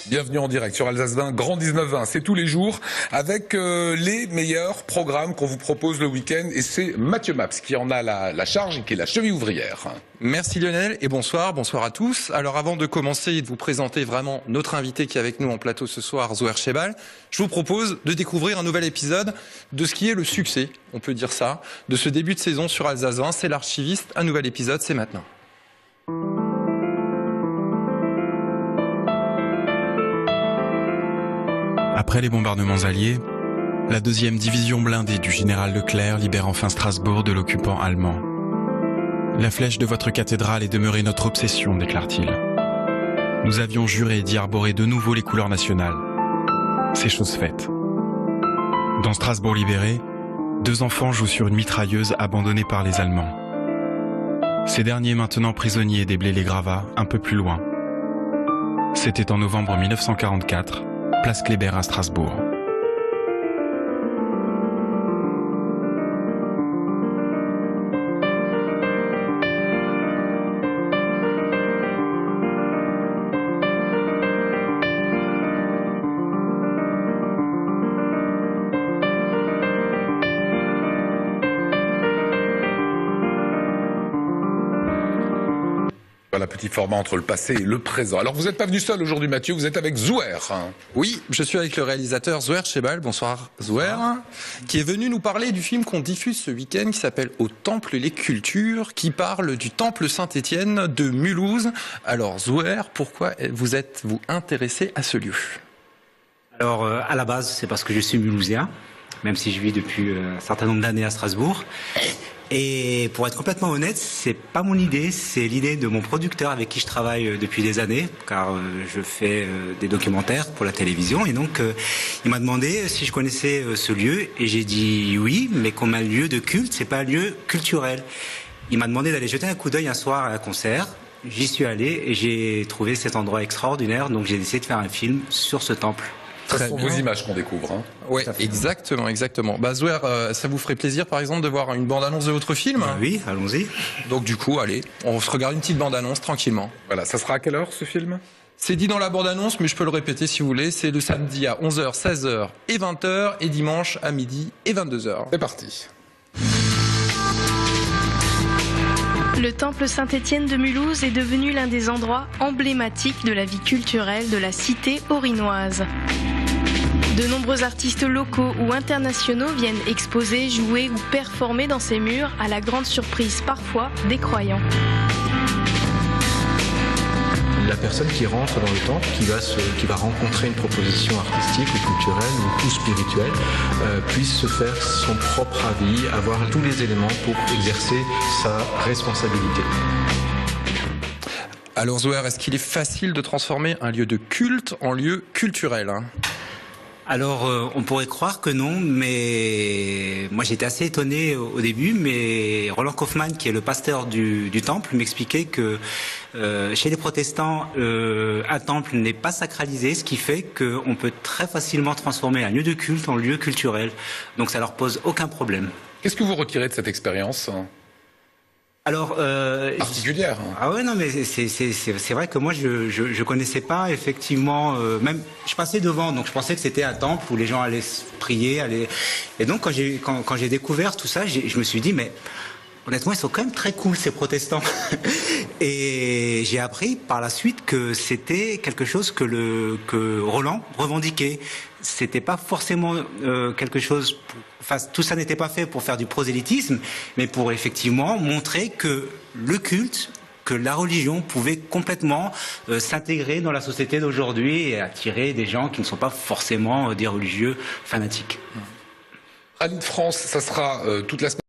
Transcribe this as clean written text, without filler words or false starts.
Bienvenue en direct sur Alsace 20, Grand 19-20. C'est tous les jours avec les meilleurs programmes qu'on vous propose le week-end. Et c'est Mathieu Maps qui en a la charge et qui est la cheville ouvrière. Merci Lionel et bonsoir à tous. Alors avant de commencer et de vous présenter vraiment notre invité qui est avec nous en plateau ce soir, Zouher Chebal, je vous propose de découvrir un nouvel épisode de ce qui est le succès, on peut dire ça, de ce début de saison sur Alsace 20. C'est l'Archiviste, un nouvel épisode, c'est maintenant. Après les bombardements alliés, la 2e division blindée du général Leclerc libère enfin Strasbourg de l'occupant allemand. La flèche de votre cathédrale est demeurée notre obsession, déclare-t-il. Nous avions juré d'y arborer de nouveau les couleurs nationales. C'est chose faite. Dans Strasbourg libéré, 2 enfants jouent sur une mitrailleuse abandonnée par les Allemands. Ces derniers maintenant prisonniers des Blés-les-Gravats, un peu plus loin. C'était en novembre 1944, place Kléber à Strasbourg. Voilà, petit format entre le passé et le présent. Alors vous n'êtes pas venu seul aujourd'hui Mathieu, vous êtes avec Zouher. Oui, je suis avec le réalisateur Zouher Chebal, bonsoir Zouher, qui est venu nous parler du film qu'on diffuse ce week-end qui s'appelle Au Temple et les Cultures, qui parle du Temple Saint-Étienne de Mulhouse. Alors Zouher, pourquoi vous êtes-vous intéressé à ce lieu? Alors à la base, c'est parce que je suis mulhousien, même si je vis depuis un certain nombre d'années à Strasbourg. Et pour être complètement honnête, c'est pas mon idée, c'est l'idée de mon producteur avec qui je travaille depuis des années, car je fais des documentaires pour la télévision. Et donc, il m'a demandé si je connaissais ce lieu, et j'ai dit oui, mais comme un lieu de culte, c'est pas un lieu culturel. Il m'a demandé d'aller jeter un coup d'œil un soir à un concert. J'y suis allé et j'ai trouvé cet endroit extraordinaire, donc j'ai décidé de faire un film sur ce temple. Ce sont vos images qu'on découvre. Oui, exactement. Bah Zouher, ça vous ferait plaisir par exemple de voir une bande-annonce de votre film? Oui, allons-y. Donc du coup, allez, on se regarde une petite bande-annonce tranquillement. Voilà, ça sera à quelle heure ce film? C'est dit dans la bande-annonce, mais je peux le répéter si vous voulez. C'est le samedi à 11h, 16h et 20h et dimanche à midi et 22h. C'est parti. Le temple Saint-Étienne de Mulhouse est devenu l'un des endroits emblématiques de la vie culturelle de la cité haut-rhinoise. De nombreux artistes locaux ou internationaux viennent exposer, jouer ou performer dans ces murs, à la grande surprise parfois des croyants. La personne qui rentre dans le temple, qui va rencontrer une proposition artistique ou culturelle ou spirituelle, puisse se faire son propre avis, avoir tous les éléments pour exercer sa responsabilité. Alors Zouher, est-ce qu'il est facile de transformer un lieu de culte en lieu culturel? Alors, on pourrait croire que non, mais moi j'étais assez étonné au début, mais Roland Kaufmann, qui est le pasteur du temple, m'expliquait que chez les protestants, un temple n'est pas sacralisé, ce qui fait qu'on peut très facilement transformer un lieu de culte en lieu culturel. Donc ça leur pose aucun problème. Qu'est-ce que vous retirez de cette expérience alors particulière? Ah ouais, non, mais c'est vrai que moi je connaissais pas effectivement, même je passais devant, donc je pensais que c'était un temple où les gens allaient prier, et donc quand j'ai découvert tout ça, je me suis dit mais honnêtement ils sont quand même très cool ces protestants. Et j'ai appris par la suite que c'était quelque chose que Roland revendiquait. C'était pas forcément quelque chose. Enfin, tout ça n'était pas fait pour faire du prosélytisme, mais pour effectivement montrer que le culte, que la religion pouvait complètement s'intégrer dans la société d'aujourd'hui et attirer des gens qui ne sont pas forcément des religieux fanatiques. Rallye de France, ça sera toute la semaine.